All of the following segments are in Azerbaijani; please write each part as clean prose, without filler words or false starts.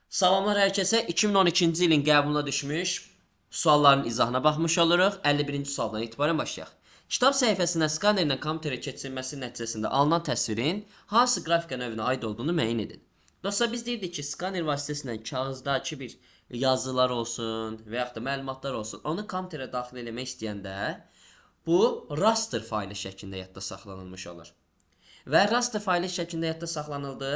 Salamlar hər kəsə. 2012-ci ilin qəbuluna düşmüş sualların izahına baxmış oluruq. 51-ci sualdan etibarən başlayaq. Kitab səhifəsindən skanerlə kompüterə keçirilməsi nəticəsində alınan təsvirin hansı qrafika növünə aid olduğunu müəyyən edin. Dostlar, biz deyirdik ki, skaner vasitəsilə kağızdakı bir yazılar olsun və yaxud da məlumatlar olsun, onu kompüterə daxil etmək istəyəndə bu raster faylı şəklində yadda saxlanılmış olur. Və raster faylı şəklində yadda saxlanıldı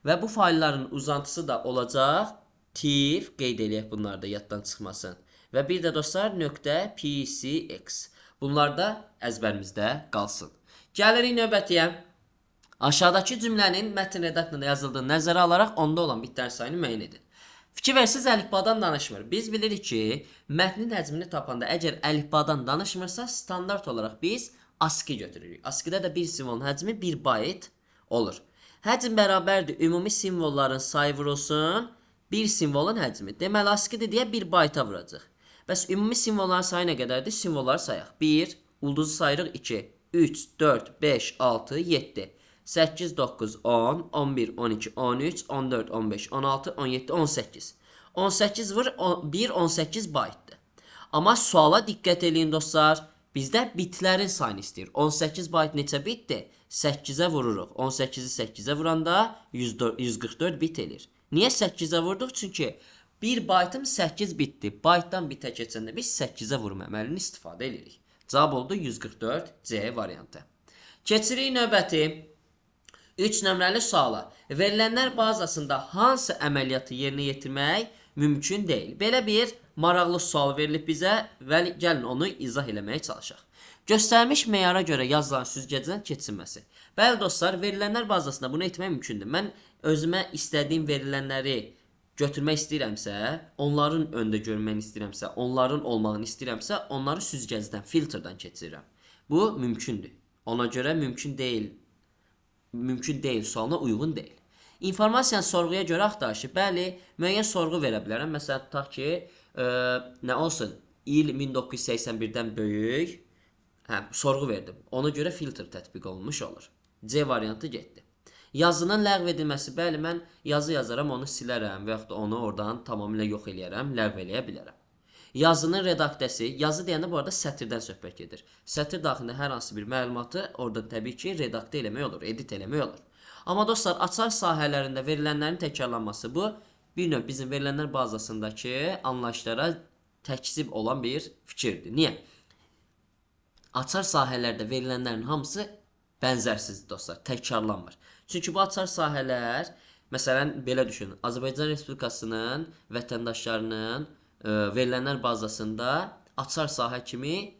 və bu faylların uzantısı da olacaq tif, qeyd eləyək bunlar da yaddan çıxmasın. Və bir də dostlar .pcx. Bunlar da əzbərimizdə qalsın. Gəlirik növbətiyə. Aşağıdakı cümlənin mətn redaktöründə yazıldığını nəzərə alaraq onda olan bitlər sayını müəyyən edin. Fikirversiz əlifbadan danışmır. Biz bilirik ki, mətnin həcmini tapanda əgər əlifbadan danışmırsa, standart olaraq biz ASCII götürürük. ASCII-də də bir simvolun həcmi 1 bayt olur. Həcm bərabərdir ümumi simvolların sayı vurulsun, bir simvolun həcmi. Deməli, ASCII-dir deyə 1 bayta vuracaq. Bəs ümumi simvolların sayı nə qədərdir? Simvolları sayaq. 1, ulduzu sayırıq 2, 3, 4, 5, 6, 7, 8, 9, 10, 11, 12, 13, 14, 15, 16, 17, 18. 18 vur, 1, 18 baytdır. Amma suala diqqət edin dostlar. Bizdə bitlərin sayını istəyir. 18 bayt neçə bitdir? 8-ə vururuq. 18-i 8-ə vuranda 144 bit elir. Niyə 8-ə vurduq? Çünki 1 baytım 8 bitdir. Baytdan bitə keçəndə biz 8-ə vurma əməlini istifadə edirik. Cavab oldu 144 C variantı. Keçirik növbəti 3 nömrəli suala. Verilənlər bazasında hansı əməliyyatı yerinə yetirmək mümkün deyil? Belə bir maraqlı sual verilib bizə və gəlin onu izah eləməyə çalışaq. Göstərilmiş meyara görə yazılan süzgəcdən keçilməsi. Bəli dostlar, verilənlər bazasında bunu etmək mümkündür. Mən özümə istədiyim verilənləri götürmək istəyirəmsə, onların öndə görməni istəyirəmsə, onların olmağını istəyirəmsə, onları süzgəcdən, filtrdən keçirirəm. Bu mümkündür. Ona görə mümkün deyil sualına uyğun deyil. İnformasiyanı sorğuya görə axtarışı. Bəli, müəyyən sorğu verə bilərəm. Məsələn, tutaq ki, nə olsun? İl 1981-dən böyük. Sorğu verdim. Ona görə filtr tətbiq olunmuş olur. C variantı getdi. Yazının ləğv edilməsi. Bəli, mən yazı yazaram, onu silərəm və yaxud da onu oradan tamamilə yox eləyərəm, ləğv eləyə bilərəm. Yazının redaktəsi. Yazı deyəndə bu arada sətirdən söhbət gedir. Sətir daxilində hər hansı bir məlumatı oradan təbii ki, redaktə eləmək olur, edit eləmək olur. Amma dostlar, açar sahələrində verilənlərin təkrarlanması bu, bir növ bizim verilənlər bazasındakı anlayışlara təkzib olan bir fikirdir. Niyə? Açar sahələrdə verilənlərin hamısı bənzərsizdir dostlar, təkrarlanmır. Çünki bu açar sahələr, məsələn, belə düşünün, Azərbaycan Respublikasının vətəndaşlarının verilənlər bazasında açar sahə kimi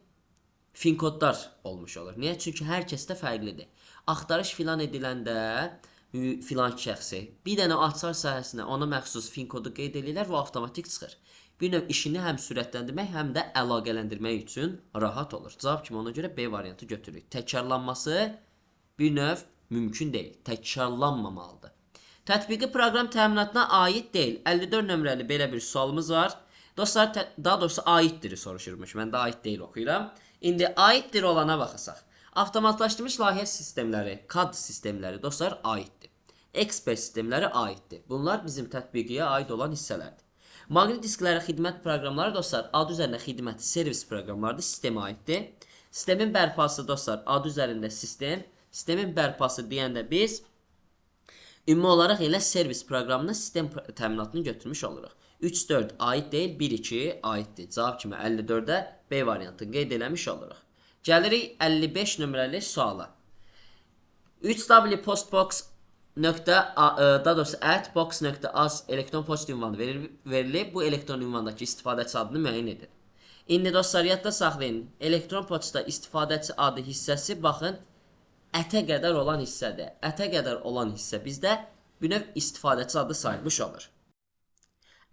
fin kodlar olmuş olur. Niyə? Çünki hər kəsdə fərqlidir. Axtarış filan ediləndə filan şəxsi bir dənə açar sahəsinə ona məxsus fin kodu qeyd edirlər və avtomatik çıxır. Bir növ işini həm sürətləndirmək, həm də əlaqələndirmək üçün rahat olur. Cavab kimi ona görə B variantı götürürük. Təkrarlanması bir növ mümkün deyil. Təkrarlanmamalıdır. Tətbiqi proqram təminatına aid deyil. 54 nömrəli belə bir sualımız var. Dostlar, daha doğrusu aiddir soruşurmuş. Mən də aid deyil oxuyuram. İndi aiddir olana baxasaq. Avtomatlaşdırılmış layihə sistemləri, CAD sistemləri dostlar aiddir. Expert sistemləri aiddir. Bunlar bizim tətbiqiyə aid olan hissələrdir. Maqnit disklərə xidmət proqramları dostlar adı üzərində xidmət servis proqramlarıdır, sistemə aiddir. Sistemin bərpası dostlar adı üzərində sistem. Sistemin bərpası deyəndə biz ümumi olaraq elə servis proqramına sistem təminatını götürmüş oluruq. 3-4 aid deyil, 1-2 aiddir. Cavab kimi 54-də B variantını qeyd eləmiş oluruq. Gəlirik 55 nömrəli suala. 3w postbox @box.az elektron poçt ünvanı verilib. Bu elektron ünvandakı istifadəçi adını müəyyən edin. İndi dostlar, yadda saxlayın. Elektron poçtda istifadəçi adı hissəsi, baxın, ətə qədər olan hissədir. Ətə qədər olan hissə bizdə bir növ istifadəçi adı sayılmış olur.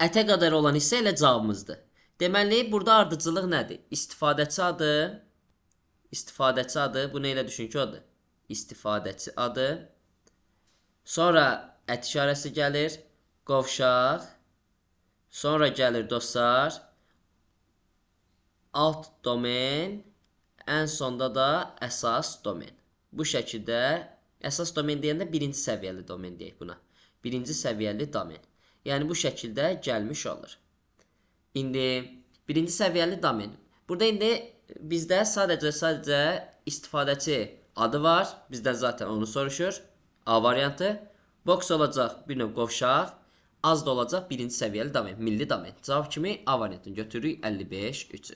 Ətə qədər olan hissə elə cavabımızdır. Deməli, burada ardıcılıq nədir? İstifadəçi adı, bu nə ilə düşün ki odur? İstifadəçi adı. Sonra ət işarəsi gəlir, qovşaq. Sonra gəlir dostlar, alt domen, ən sonda da əsas domen. Bu şəkildə əsas domen deyəndə birinci səviyyəli domen deyək buna. Birinci səviyyəli domen. Yəni bu şəkildə gəlmiş olur. İndi birinci səviyyəli domen. Burada indi bizdə sadəcə istifadəçi adı var. Bizdən zaten onu soruşur. A variantı. Box olacaq bir növ qovşaq. Az da olacaq birinci səviyyəli domen, milli domen. Cavab kimi A variantını götürürük 55 3-ü.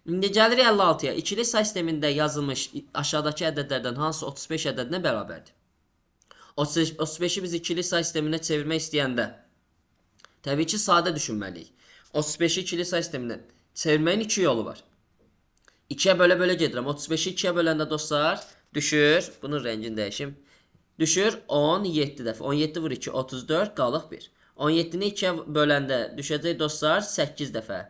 İndi gəlirik 56-ya. İkili say sistemində yazılmış aşağıdakı ədədlərdən hansı 35 ədədinə bərabərdir? 35-i biz ikili say sisteminə çevirmək istəyəndə təbii ki, sadə düşünməliyik. 35-i ikili say sisteminə çevirməyin iki yolu var. 2-yə bölə-bölə gedirəm. 35-i 2-yə böləndə dostlar düşür. Bunun rəngini dəyişim. Düşür 17 dəfə. 17 vur 2, 34 qalıq 1. 17-ni 2-yə böləndə düşəcək dostlar 8 dəfə.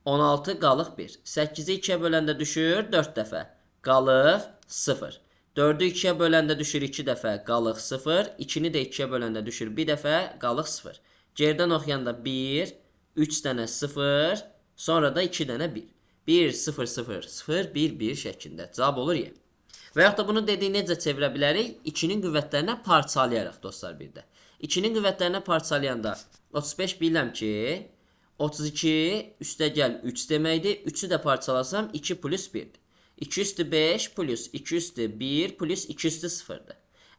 16 qalıq 1. 8-i 2-yə böləndə düşür 4 dəfə. Qalıq 0. 4-ü 2-yə böləndə düşür 2 dəfə. Qalıq 0. 2-ni də 2-yə böləndə düşür 1 dəfə. Qalıq 0. Gerdən oxuyanda 1, 3 dənə 0, sonra da 2 dənə 1. 1, 0, 0, 0, 1, 1 şəklində. Cavab olur Y. Və yaxud da bunu dediyi necə çevirə bilərik? 2-nin qüvvətlərinə parçalayaraq dostlar bir də. 2-nin qüvvətlərinə parçalayanda 35 bilirəm ki, 32 üstə gəl 3 deməkdir. 3-ü də parçalasam 2 plus 1-dir. 2 üstü 5 plus 2 üstü 1 plus 2 üstü 0-dır.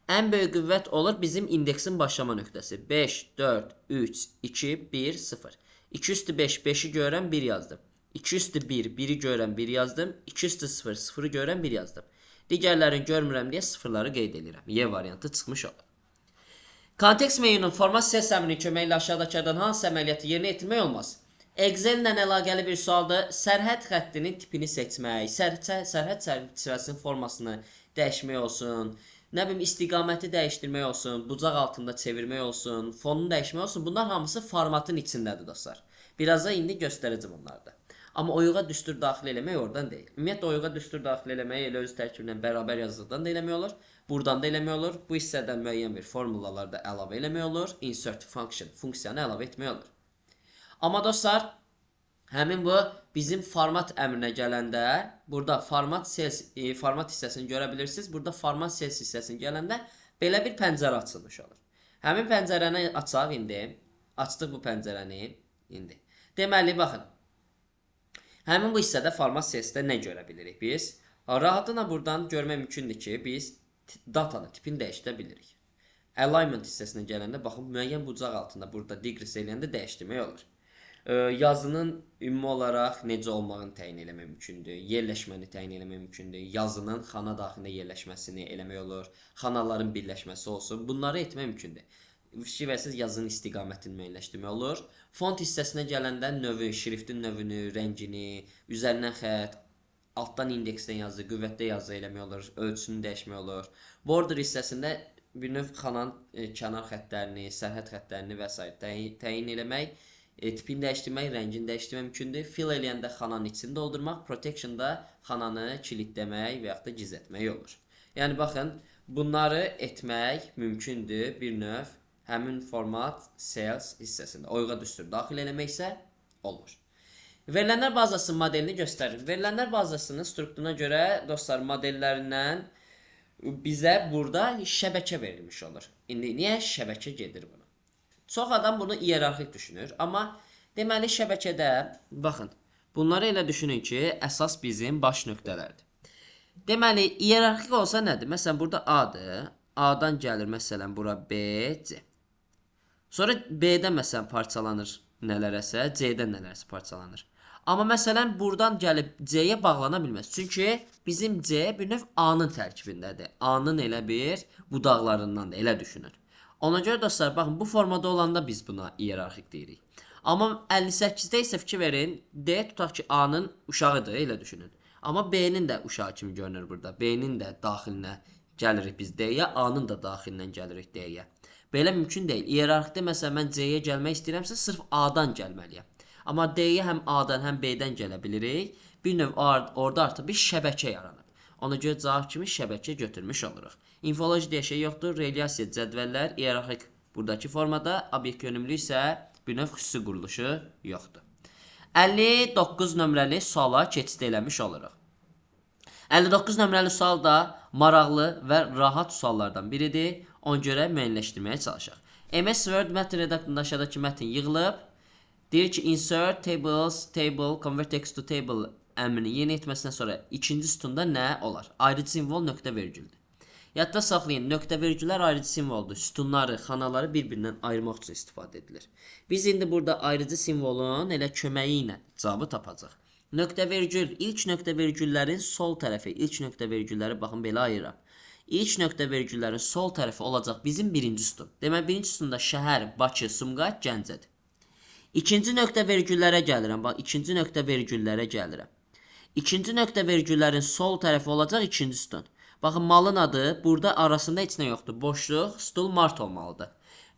Ən böyük qüvvət olur bizim indeksin başlama nöqtəsi. 5, 4, 3, 2, 1, 0. 2 üstü 5, 5-i görürəm 1 yazdım. 2 üstü 1, 1-i görürəm 1 yazdım. 2 üstü 0, 0-ı görürəm 1 yazdım. Digərlərini görmürəm deyə sıfırları qeyd edirəm. Y variantı çıxmış olur. Kontekst menünün format sisteminin köməyi ilə aşağıdakılardan hansı əməliyyatı yerinə yetirmək olmaz? Excel ilə əlaqəli bir sualdır. Sərhəd xəttinin tipini seçmək, sərhəd çərçivəsinin formasını dəyişmək olsun, nə bilim istiqaməti dəyişdirmək olsun, bucaq altında çevirmək olsun, fonunu dəyişmək olsun. Bunlar hamısı formatın içindədir dostlar. Biraz da indi göstərəcəm onlarda. Amma oyuğa düstur daxil eləmək oradan deyil. Ümumiyyətlə oyuğa düstur daxil eləmək elə öz tərkiblə bərabər yazıdan da eləmək olur. Buradan da eləmək olur. Bu hissədən müəyyən bir formulalar da əlavə eləmək olur. Insert function funksiyanı əlavə etmək olur. Amma dostlar, həmin bu bizim format əmrinə gələndə burada format hissəsini görə bilirsiniz. Burada format sales hissəsini gələndə belə bir pəncərə açılmış olur. Həmin pəncərəni açaq indi. Açdıq bu pəncərəni indi. Deməli, baxın. Həmin bu hissədə format salesdə nə görə bilirik biz? Rahatlıqla buradan görmək mümkündür ki, biz datanın tipini dəyişdirə bilirik. Alignment hissəsinə gələndə, baxın, müəyyən bucaq altında burada diqres eləyəndə dəyişdirmək olur. Yazının ümumi olaraq necə olmağını təyin eləmək mümkündür. Yerləşməni təyin eləmək mümkündür. Yazının xana daxilində yerləşməsini eləmək olur. Xanaların birləşməsi olsun. Bunları etmək mümkündür. Şifrəsiz yazının istiqamətini müəyyənləşdirmək olur. Font hissəsinə gələndə növü, şriftin növünü, rəngini, üzərindən xətt, altdan indeksdən yazı, qüvvətdə yazı eləmək olur. Ölçüsünü dəyişmək olur. Border hissəsində bir növ xananın kənar xəttlərini, sərhəd xəttlərini və s. təyin eləmək, tipini dəyişdirmək, rəngini dəyişdirmək mümkündür. Fill eləyəndə xananın içini doldurmaq, protection-da xananı kilitləmək və yaxud da gizlətmək olur. Yəni baxın, bunları etmək mümkündür bir növ həmin format sales hissəsində. Oyuğa düstur daxil eləmək isə olur. Verilənlər bazasının modelini göstərir. Verilənlər bazasının strukturuna görə dostlar modellərindən bizə burada şəbəkə verilmiş olur. İndi niyə şəbəkə gedir buna? Çox adam bunu iyerarxik düşünür. Amma deməli şəbəkədə, baxın, bunları elə düşünün ki, əsas bizim baş nöqtələrdir. Deməli, iyerarxik olsa nədir? Məsələn, burada A-dır. A-dan gəlir, məsələn, bura B, C. Sonra B-dən, məsələn, parçalanır nələrəsə, C-dən nələrəsə parçalanır. Amma məsələn, buradan gəlib C-yə bağlana bilməz. Çünki bizim C bir növ A-nın tərkibindədir. A-nın elə bir budaqlarındandır, elə düşünün. Ona görə dostlar, baxın, bu formada olanda biz buna iyerarxik deyirik. Amma 58-də isə fikir verin, D tutaq ki, A-nın uşağıdır, elə düşünün. Amma B-nin də uşağı kimi görünür burada. B-nin də daxilinə gəlirik biz D-yə, A-nın da daxilindən gəlirik D-yə. Belə mümkün deyil. İyerarxikdə məsələn, mən C-yə gəlmək istəyirəmsə, sırf A-dan gəlməliyəm. Amma D-yə həm A-dan, həm B-dən gələ bilirik. Bir növ orada artıq bir şəbəkə yaranıb. Ona görə cavab kimi şəbəkə götürmüş oluruq. İnfoloji deyə şey yoxdur. Relyasiya cədvəllər iyerarxik buradakı formada, obyekt yönümlü isə bir növ xüsusi quruluşu yoxdur. 59 nömrəli suala keçid eləmiş oluruq. 59 nömrəli sual da maraqlı və rahat suallardan biridir. Ona görə müəyyənləşdirməyə çalışaq. MS Word mətn redaktorunda aşağıdakı mətn yığılıb. Deyir ki, insert tables, table, convert text to table əmrini yeni etməsindən sonra ikinci sütunda nə olar? Ayrıcı simvol nöqtə vergüldür. Yadda saxlayın, nöqtə vergülər ayrıcı simvoldur. Sütunları, xanaları bir-birindən ayırmaq üçün istifadə edilir. Biz indi burada ayrıcı simvolun elə köməyi ilə cavabı tapacaq. Nöqtə vergül, ilk nöqtə vergüllərin sol tərəfi, ilk nöqtə vergülləri baxın belə ayıram. İlk nöqtə vergüllərin sol tərəfi olacaq bizim birinci sütun. Demək, birinci sütunda şəhər, Bakı, Sumqayıt, Gəncədir. İkinci nöqtə vergüllərə gəlirəm. Bax, ikinci nöqtə vergüllərə gəlirəm. İkinci nöqtə vergüllərin sol tərəfi olacaq ikinci sütun. Baxın, malın adı burada arasında heç nə yoxdur. Boşluq, stul, mart olmalıdır.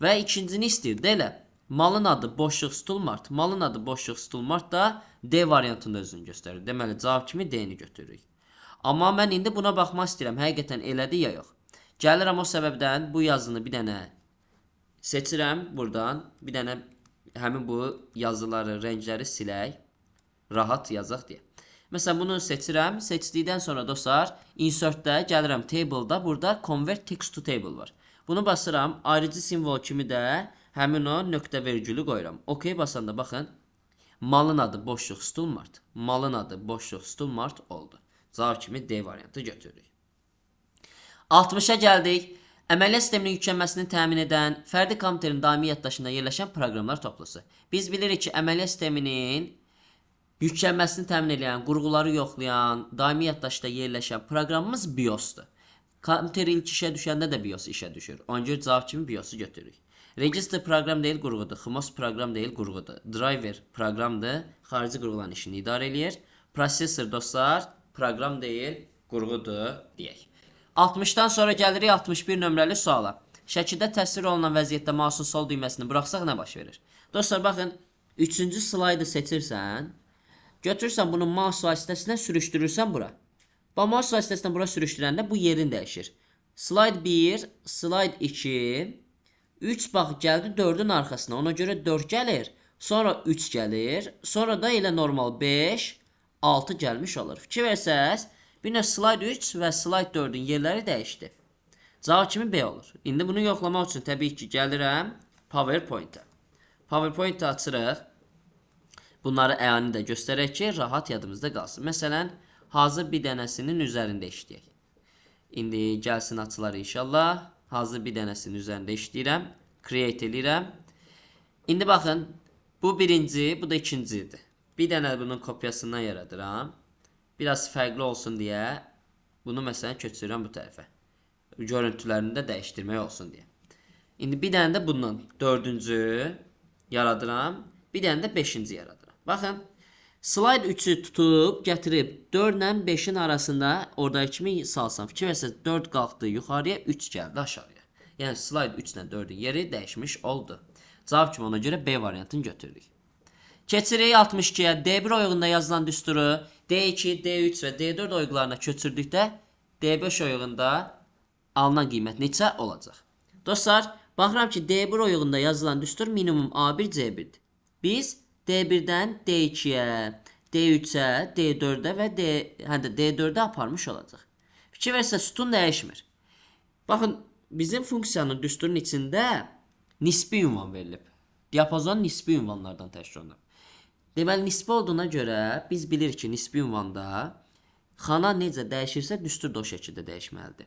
Və ikincini istəyir də elə. Malın adı boşluq, stul, mart. Malın adı boşluq, stul, mart da D variantında özünü göstərir. Deməli, cavab kimi D-ni götürürük. Amma mən indi buna baxmaq istəyirəm. Həqiqətən elədir ya yox. Gəlirəm o səbəbdən bu yazını bir dənə seçirəm buradan. Bir dənə həmin bu yazıları, rəngləri silək. Rahat yazaq deyə. Məsələn, bunu seçirəm. Seçdikdən sonra dostlar, insertdə gəlirəm table'da. Burada convert text to table var. Bunu basıram. Ayrıcı simvol kimi də həmin o nöqtə vergülü qoyuram. OK basanda baxın. Malın adı boşluq stul mart. Malın adı boşluq stul mart oldu. Cavab kimi D variantı götürürük. 60-a gəldik. Əməliyyat sisteminin yüklənməsini təmin edən fərdi kompüterin daimi yaddaşında yerləşən proqramlar toplusu. Biz bilirik ki, əməliyyat sisteminin yüklənməsini təmin edən, qurğuları yoxlayan, daimi yaddaşda yerləşən proqramımız BIOS-dur. Kompüter ilk işə düşəndə də BIOS işə düşür. Ona görə cavab kimi BIOS-u götürürük. Register proqram deyil, qurğudur. XMOS proqram deyil, qurğudur. Driver proqramdır. Xarici qurğuların işini idarə eləyir. Prosesor dostlar, proqram deyil, qurğudur deyək. 60-dan sonra gəlirik 61 nömrəli suala. Şəkildə təsvir olunan vəziyyətdə mouse'un sol düyməsini buraxsaq nə baş verir? Dostlar, baxın, 3-cü slaydı seçirsən, götürürsən bunu mouse vasitəsilə sürüşdürürsən bura. Bu mouse vasitəsilə bura sürüşdürəndə bu yerin dəyişir. Slide 1, slide 2, 3 bax gəldi 4-ün arxasına. Ona görə 4 gəlir, sonra 3 gəlir, sonra da elə normal 5, 6 gəlmiş olur. Fikir versəz, bir də slide 3 və slide 4-ün yerləri dəyişdi. Cavab kimi B olur. İndi bunu yoxlamaq üçün təbii ki, gəlirəm PowerPoint-a. PowerPoint-a açırıq. Bunları əyani də göstərək ki, rahat yadımızda qalsın. Məsələn, hazır bir dənəsinin üzərində işləyək. İndi gəlsin açılar inşallah. Hazır bir dənəsinin üzərində işləyirəm. Create eləyirəm. İndi baxın, bu birinci, bu da ikincidir. Bir dənə bunun kopyasından yaradıram. Biraz fərqli olsun deyə bunu məsələn köçürürəm bu tərəfə. Görüntülərini də dəyişdirmək olsun deyə. İndi bir dənə də bundan dördüncü yaradıram. Bir dənə də beşinci yaradıram. Baxın, slide 3-ü tutub, gətirib 4 ilə 5-in arasında oradakı kimi salsam. Fikir versəz, 4 qalxdı yuxarıya, 3 gəldi aşağıya. Yəni slide 3 ilə 4-ün yeri dəyişmiş oldu. Cavab kimi ona görə B variantını götürdük. Keçirik 62-yə. D1 oyğunda yazılan düsturu D2, D3 və D4 oyğularına köçürdükdə D5 oyğunda alınan qiymət neçə olacaq? Dostlar, baxıram ki, D1 oyğunda yazılan düstur minimum A1, C1-dir. Biz D1-dən D2-yə, D3-ə, D4-ə və D4-ə aparmış olacaq. Fikir versəz, sütun dəyişmir. Baxın, bizim funksiyanın düsturun içində nisbi ünvan verilib. Diapazon nisbi ünvanlardan təşkil olunur. Deməli, nisbi olduğuna görə biz bilirik ki, nisbi ünvanda xana necə dəyişirsə, düstur da o şəkildə dəyişməlidir.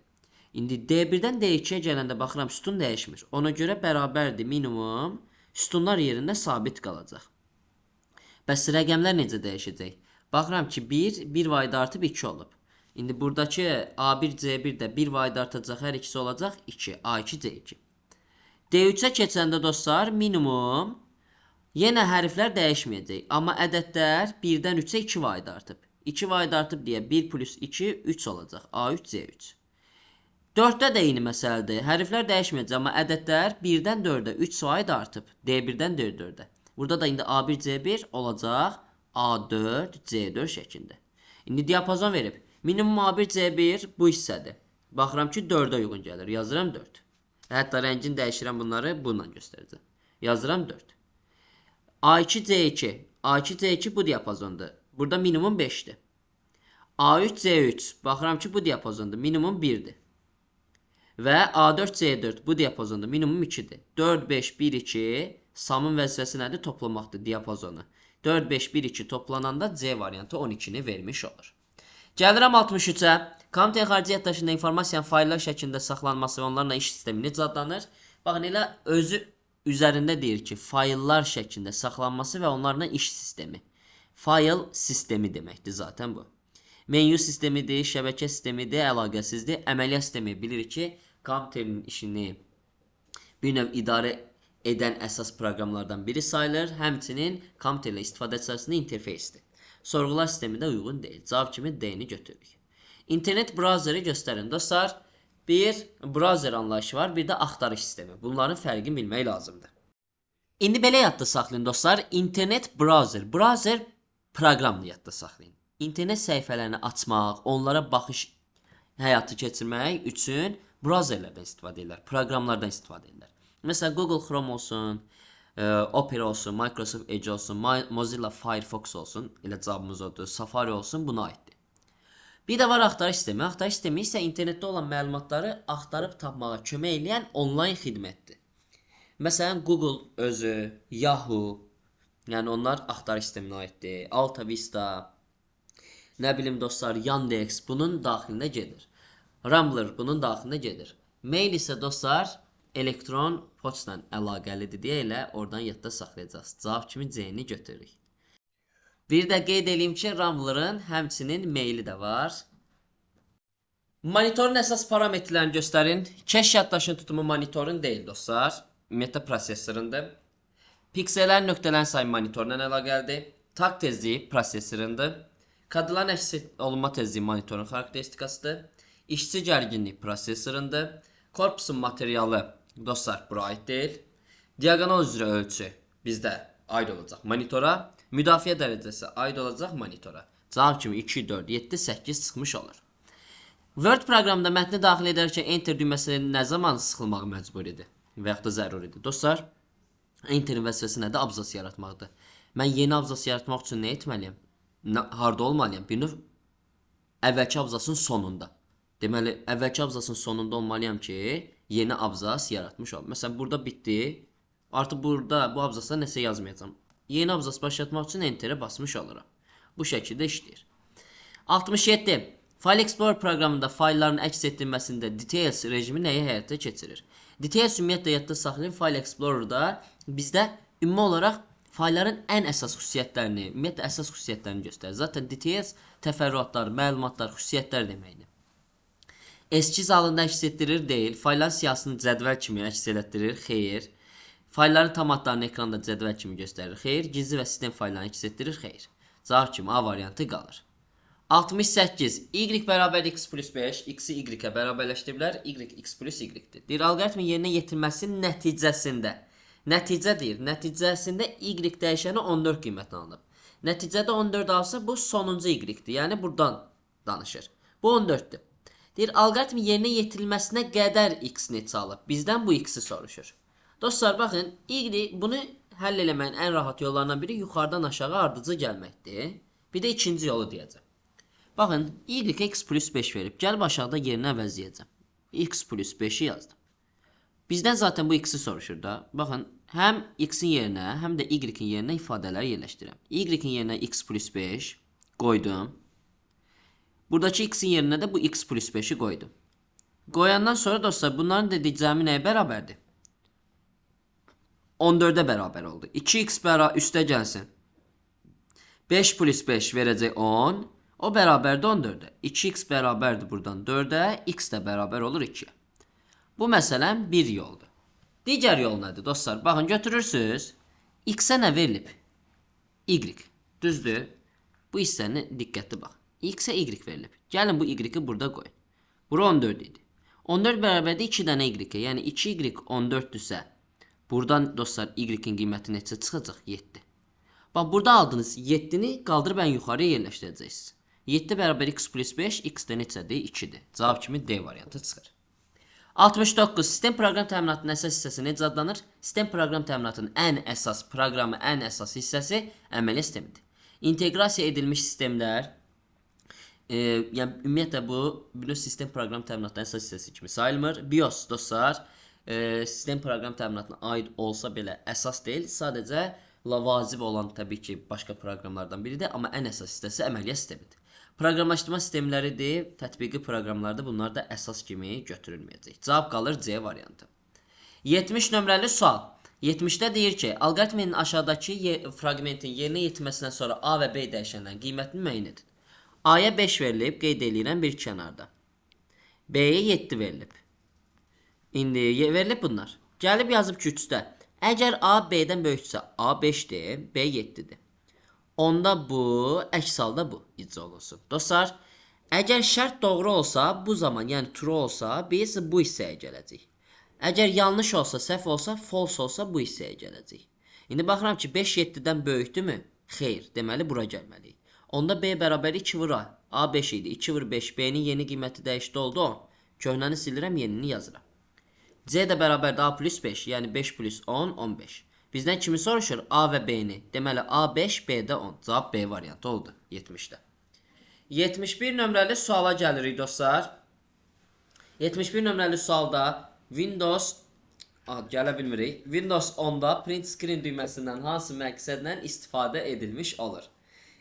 İndi D1-dən D2-yə gələndə baxıram, sütun dəyişmir. Ona görə bərabərdir minimum, sütunlar yerində sabit qalacaq. Bəs rəqəmlər necə dəyişəcək? Baxıram ki, 1 vayda artıb 2 olub. İndi buradakı A1, C1 də 1 vayda artacaq, hər ikisi olacaq 2, A2, C2. D3-ə keçəndə dostlar, minimum, yenə hərflər dəyişməyəcək. Amma ədədlər 1-dən 3-ə 2 vayda artıb. 2 vayda artıb deyə 1 plus 2, 3 olacaq. A3, C3. 4-də də eyni məsələdir. Hərflər dəyişməyəcək, amma ədədlər 1-dən 4-ə 3 vayda artıb. D1-dən D4-ə. Burada da indi A1, C1 olacaq A4, C4 şəklində. İndi diapazon verib. Minimum A1, C1 bu hissədir. Baxıram ki, 4-ə uyğun gəlir. Yazıram 4. Hətta rəngini dəyişirəm bunları, bununla göstərəcəm. Yazıram 4. A2, C2. A2, C2 bu diapazondur. Burada minimum 5-dir. A3, C3. Baxıram ki, bu diapazondur. Minimum 1-dir. və A4-C4 bu diapazonda minimum 2-dir. 4, 5, 1, 2 samın vəzifəsi nədir? Toplamaqdır diapazonu. 4, 5, 1, 2 toplananda C variantı 12-ni vermiş olur. Gəlirəm 63-ə. Kompüterin xarici yaddaşında informasiyanın fayllar şəklində saxlanması və onlarla iş sistemi necə adlanır? Baxın, elə özü üzərində deyir ki, fayllar şəklində saxlanması və onlarla iş sistemi. Fayl sistemi deməkdir zaten bu. Menyu sistemidir, şəbəkə sistemidir, əlaqəsizdir. Əməliyyat sistemi bilir ki, kompüterin işini bir növ idarə edən əsas proqramlardan biri sayılır. Həmçinin kompüterlə istifadəçi arasında interfeysdir. Sorğular sistemi də uyğun deyil. Cavab kimi D-ni götürürük. İnternet brauzeri göstərin. Dostlar, bir brauzer anlayışı var, bir də axtarış sistemi. Bunların fərqini bilmək lazımdır. İndi belə yadda saxlayın dostlar. İnternet brauzer. Brauzer proqramını yadda saxlayın. İnternet səhifələrini açmaq, onlara baxış həyatı keçirmək üçün brauzerlərdən istifadə edirlər, proqramlardan istifadə edirlər. Məsələn, Google Chrome olsun, Opera olsun, Microsoft Edge olsun, Mozilla Firefox olsun, elə cavabımız odur, Safari olsun, buna aiddir. Bir də var axtarış sistemi. Axtarış sistemi isə internetdə olan məlumatları axtarıb tapmağa kömək edən onlayn xidmətdir. Məsələn, Google özü, Yahoo, yəni onlar axtarış sisteminə aiddir. Alta Vista, nə bilim dostlar, Yandex bunun daxilində gedir. Rambler bunun daxilində gedir. Mail isə dostlar elektron poçtla əlaqəlidir deyə elə oradan yadda saxlayacağız. Cavab kimi C-ni götürürük. Bir də qeyd edeyim ki, Rambler'ın həmçinin maili də var. Monitorun əsas parametrlərini göstərin. Keş yaddaşın tutumu monitorun deyil dostlar. Ümumiyyətlə prosesorundur. Piksellərin nöqtələrin sayı monitorla əlaqəlidir. Tak tezliyi prosesorundur. Kadrların əks olunma tezliyi monitorun xarakteristikasıdır. İşçi gərginlik prosesorundur. Korpusun materialı dostlar bura aid deyil. Diagonal üzrə ölçü bizdə aid olacaq monitora. Müdafiə dərəcəsi aid olacaq monitora. Cavab kimi 2, 4, 7, 8 çıxmış olur. Word proqramında mətni daxil edərkən Enter düyməsi nə zaman sıxılmaq məcburidir və yaxud da zəruridir? Dostlar, Enter'in vəzifəsi nədir? Abzas yaratmaqdır. Mən yeni abzas yaratmaq üçün nə etməliyəm? Harda olmalıyam? Bir növ əvvəlki abzasın sonunda. Deməli, əvvəlki abzasın sonunda olmalıyam ki, yeni abzas yaratmış olum. Məsələn, burada bitdi. Artıq burada bu abzasda nəsə yazmayacağam. Yeni abzas başlatmaq üçün Enter'e basmış oluram. Bu şəkildə işləyir. 67. File Explorer proqramında faylların əks etdirməsində Details rejimi nəyi həyata keçirir? Details ümumiyyətlə yadda saxlayın. File Explorer'da bizdə ümumi olaraq faylların ən əsas xüsusiyyətlərini, ümumiyyətlə əsas xüsusiyyətlərini göstərir. Zaten Details təfərrüatlar, məlumatlar, xüsusiyyətlər deməkdir. Eskiz halında əks etdirir deyil. Faylların siyahısını cədvəl kimi əks etdirir, xeyr. Faylların tam adlarını ekranda cədvəl kimi göstərir, xeyr. Gizli və sistem fayllarını əks etdirir, xeyr. Cavab kimi A variantı qalır. 68. Y bərabər x plus 5, x-i y-ə bərabərləşdiriblər, y x plus y-dir. Deyir, alqoritmin yerinə yetirməsinin nəticəsində. Nəticə deyir, nəticəsində y dəyişəni 14 qiymətini alınıb. Nəticədə 14 alsa, bu sonuncu y-dir. Yəni, buradan danışır. Bu 14-dür. Deyir, alqoritmin yerinə yetirilməsinə qədər x neçə alıb. Bizdən bu x-i soruşur. Dostlar, baxın, bunu həll eləməyin ən rahat yollarından biri yuxarıdan aşağı ardıcı gəlməkdir. Bir də ikinci yolu deyəcəm. Baxın, y-ə x plus 5 verib. Gəlib aşağıda yerinə əvəzləyəcəm. X plus 5'i yazdım. Bizdən zaten bu x-i soruşur da. Baxın, həm x-in yerinə, həm də y-in yerinə ifadələri yerləşdirəm. Y-in yerinə x plus 5 qoydum. Buradakı x-in yerinə də bu x plus 5'i qoydum. Qoyandan sonra dostlar, bunların dediyi cəmi nəyə bərabərdir? 14'e bərabər oldu. 2x üstə gəlsin. 5 plus 5 verəcək 10. O bərabərdir 14'e. 2x bərabərdir buradan 4'e. X də bərabər olur 2'ye. Bu məsələn bir yoldur. Digər yol nədir dostlar? Baxın, götürürsünüz. X-ə nə verilib? Y. Düzdür. Bu hissəni diqqətli bax. X-ə y verilib. Gəlin bu y-i burada qoyun. Bura 14 idi. 14 bərabərdir 2 dənə y-ə. Yəni 2y 14'dürsə. Buradan dostlar y-in qiyməti neçə çıxacaq? 7. Bax, burada aldığınız 7'ni qaldırıb ən yuxarıya yerləşdirəcəksiniz. 7 bərabər x plus 5, x də neçədir? 2'dir. Cavab kimi D variantı çıxır. 69. Sistem proqram təminatının əsas hissəsi necə adlanır? Sistem proqram təminatının ən əsas hissəsi əməliyyat sistemidir. İnteqrasiya edilmiş sistemlər Yəni ümumiyyətlə bu Windows sistem proqram təminatının əsas hissəsi kimi sayılmır. BIOS dostlar, sistem proqram təminatına aid olsa belə əsas deyil, sadəcə lavazib olan təbii ki başqa proqramlardan biridir, amma ən əsas hissəsi əməliyyat sistemidir. Proqramlaşdırma sistemləridir, tətbiqi proqramlarda bunlar da əsas kimi götürülməyəcək. Cavab qalır C variantı. 70 nömrəli sual. 70-də deyir ki, alqoritmin aşağıdakı fraqmentin yerinə yetirməsindən sonra A və B dəyişənlərin qiymətini müəyyən edin. A-ya 5 verilib, qeyd edirəm bir kənarda. B-yə 7 verilib. İndi verilib bunlar. Gəlib yazıb ki, 3-də. Əgər A B-dən böyüksə, A 5-dir, B 7-dir. Onda bu, əks halda bu icra olunsun. Dostlar, əgər şərt doğru olsa, bu zaman, yəni true olsa, biz bu hissəyə gələcəyik. Əgər yanlış olsa, səhv olsa, false olsa, bu hissəyə gələcəyik. İndi baxıram ki, 5 7-dən böyükdürmü? Xeyr, deməli bura gəlməliyik. Onda B bərabər 2 vur A. A 5 idi. 2 vur 5. B-nin yeni qiyməti dəyişdi oldu 10. Köhnəni silirəm, yenini yazıram. C də bərabərdir A plus 5. Yəni 5 plus 10, 15. Bizdən kimi soruşur? A və B-ni. Deməli A 5, B də 10. Cavab B variantı oldu 70-də. 71 nömrəli suala gəlirik dostlar. 71 nömrəli sualda Windows gələ bilmirik. Windows 10-da print screen düyməsindən hansı məqsədlə istifadə edilmiş olur?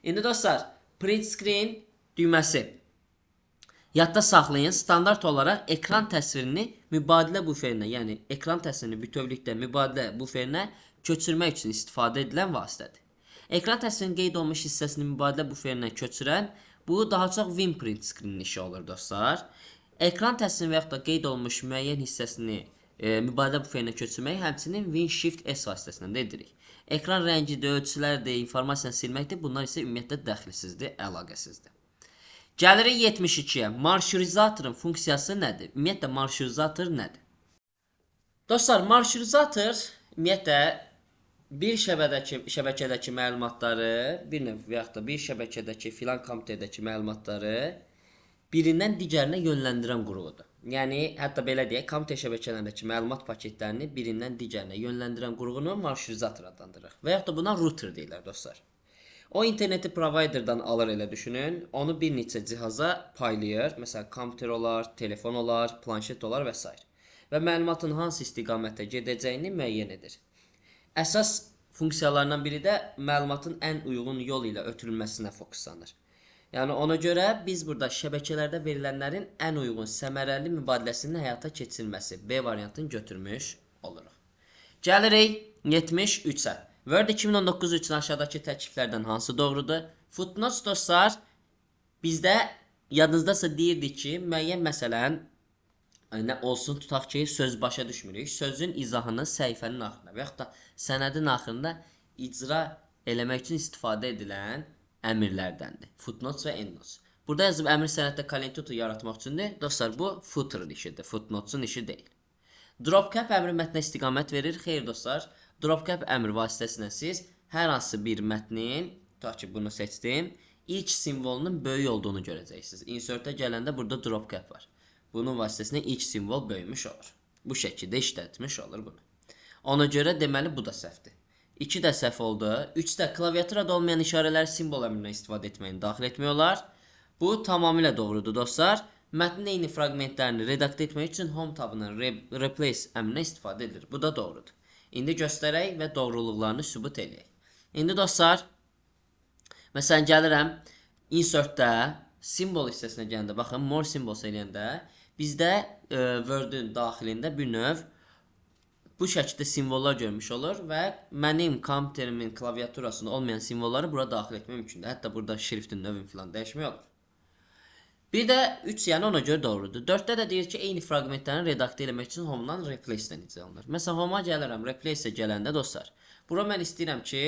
İndi dostlar, print screen düyməsi yadda saxlayın. Standart olaraq ekran təsvirini mübadilə buferinə, yəni ekran təsvirini bütövlükdə mübadilə buferinə köçürmək üçün istifadə edilən vasitədir. Ekran təsvirinin qeyd olunmuş hissəsini mübadilə buferinə köçürən, bu daha çox WinPrint screen işi olur dostlar. Ekran təsvirini və yaxud da qeyd olunmuş müəyyən hissəsini mübadilə buferinə köçürmək həmçinin WinShift-S vasitəsindən də edirik. Ekran rəngidir, ölçülərdir, informasiyanı silməkdir. Bunlar isə ümumiyyətlə dəxlisizdir, əlaqəsizdir. Gəlirik 72-yə. Marşrutizatorun funksiyası nədir? Ümumiyyətlə marşrutizator nədir? Dostlar, marşrutizator ümumiyyətlə bir şəbəkədəki məlumatları, bir növ və yaxud da bir şəbəkədəki filan kompüterdəki məlumatları birindən digərinə yönləndirən qurğudur. Yəni, hətta belə deyək, kompüter şəbəkələrindəki məlumat paketlərini birindən digərinə yönləndirən qurğunu marşrutizator adlandırırıq. Və yaxud da buna router deyirlər, dostlar. O, interneti providerdan alır, elə düşünün. Onu bir neçə cihaza paylayır. Məsələn, kompüter olar, telefon olar, planşet olar və s. Və məlumatın hansı istiqamətə gedəcəyini müəyyən edir. Əsas funksiyalarından biri də məlumatın ən uyğun yol ilə ötürülməsinə fokuslanır. Yəni ona görə biz burada şəbəkələrdə verilənlərin ən uyğun səmərəli mübadiləsinin həyata keçirilməsi B variantını götürmüş oluruq. Gəlirik 73-ə. Word 2019 üçün aşağıdakı təkliflərdən hansı doğrudur? Footnotes dostlar, bizdə yadınızdasa deyirdik ki, müəyyən məsələn nə olsun, tutaq ki, söz başa düşmürük. Sözün izahını səhifənin axırında və yaxud da sənədin axırında icra eləmək üçün istifadə edilən əmrlərdəndir. Footnotes və endnotes. Burada yazıb əmr sənəddə kalentutu yaratmaq üçündür. Dostlar, bu footer işidir. Footnotes'un işi deyil. Dropcap əmri mətnə istiqamət verir. Xeyr dostlar, dropcap əmri vasitəsilə siz hər hansı bir mətnin, tutaq ki, bunu seçdim, ilk simvolunun böyük olduğunu görəcəksiniz. Insertə gələndə burada dropcap var. Bunun vasitəsilə ilk simvol böyümüş olur. Bu şəkildə işlətmiş olur bunu. Ona görə deməli bu da səhvdir. 2 də səhv oldu. 3 də klaviaturada olmayan işarələr simvol əmrindən istifadə etməyini daxil etmək olar. Bu tamamilə doğrudur dostlar. Mətnin eyni fraqmentlərini redaktə etmək üçün home tabının replace əmrinə istifadə edilir. Bu da doğrudur. İndi göstərək və doğruluqlarını sübut edək. İndi dostlar, məsələn gəlirəm insertdə simbol hissəsinə gələndə, baxın, more symbols eləyəndə bizdə Word-ün daxilində bir növ bu şəkildə simvollar görmüş olur və mənim kompüterimin klaviaturasında olmayan simvolları bura daxil etmək mümkündür. Hətta burada şriftin növünü filan dəyişmək olur. Bir də 3, yəni ona görə doğrudur. 4-də də deyir ki, eyni fraqmentlərini redaktə etmək üçün home-dan replace-dən icra olunur. Məsələn, home-a gəlirəm, replace-ə gələndə dostlar, bura mən istəyirəm ki,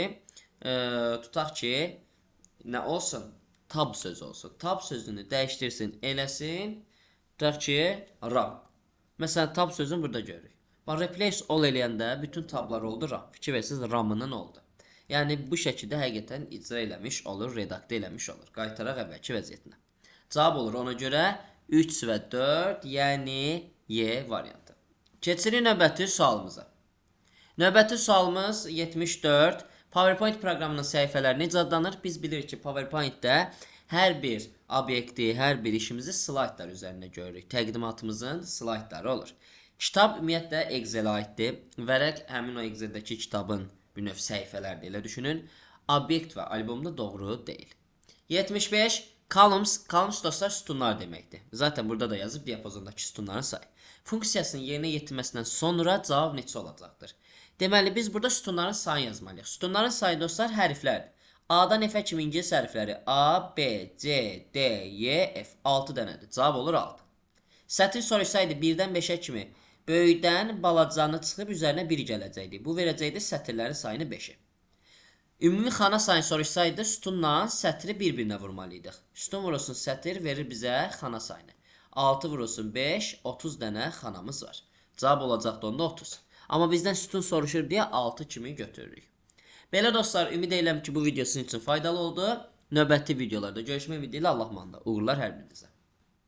tutaq ki, nə olsun? Tab sözü olsun. Tab sözünü dəyişdirsin, eləsin, tutaq ki, RAM. Məsələn, tab sözünü burada görürük. Replace all eləyəndə bütün tablar oldu RAM. Fikir versiniz, RAM-ının oldu. Yəni bu şəkildə həqiqətən icra eləmiş olur, redaktə eləmiş olur. Qaytaraq əvvəlki vəziyyətinə. Cavab olur ona görə 3 və 4, yəni Y variantı. Keçirik növbəti sualımıza. Növbəti sualımız 74. PowerPoint proqramının səhifələri necə adlanır? Biz bilirik ki, PowerPoint-də Hər bir obyekti, hər bir işimizi slaytlar üzərində görürük. Təqdimatımızın slaytları olur. Kitab ümumiyyətlə Excel-ə aiddir. Vərəq həmin o Excel-dəki kitabın bir növ səhifələrdir, elə düşünün. Obyekt və albomda doğru deyil. 75. Columns dostlar sütunlar deməkdir. Zaten burada da yazıb diapazondakı sütunların sayı. Funksiyasının yerinə yetirməsindən sonra cavab neçə olacaqdır? Deməli biz burada sütunların sayını yazmalıyıq. Sütunların sayı dostlar hərflərdir. A-dan F-ə kimi ingilis hərfləri A, B, C, D, Y, F 6 dənədir. Cavab olur 6. Sətr soruşsaydı 1-dən 5-ə kimi böyükdən balacanı çıxıb üzərinə 1 gələcəkdi. Bu verəcəkdi sətirlərin sayını 5-i. Ümumi xana sayını soruşsaydı sütunla sətri bir-birinə vurmalıydıq. Sütun vurulsun sətr verir bizə xana sayını. 6 vurulsun 5, 30 dənə xanamız var. Cavab olacaqdı onda 30. Amma bizdən sütun soruşur deyə 6 kimi götürürük. Belə dostlar, ümid edirəm ki bu video sizin üçün faydalı oldu. Növbəti videolarda görüşmək ümidilə Allahmanla. Uğurlar hər birinizə.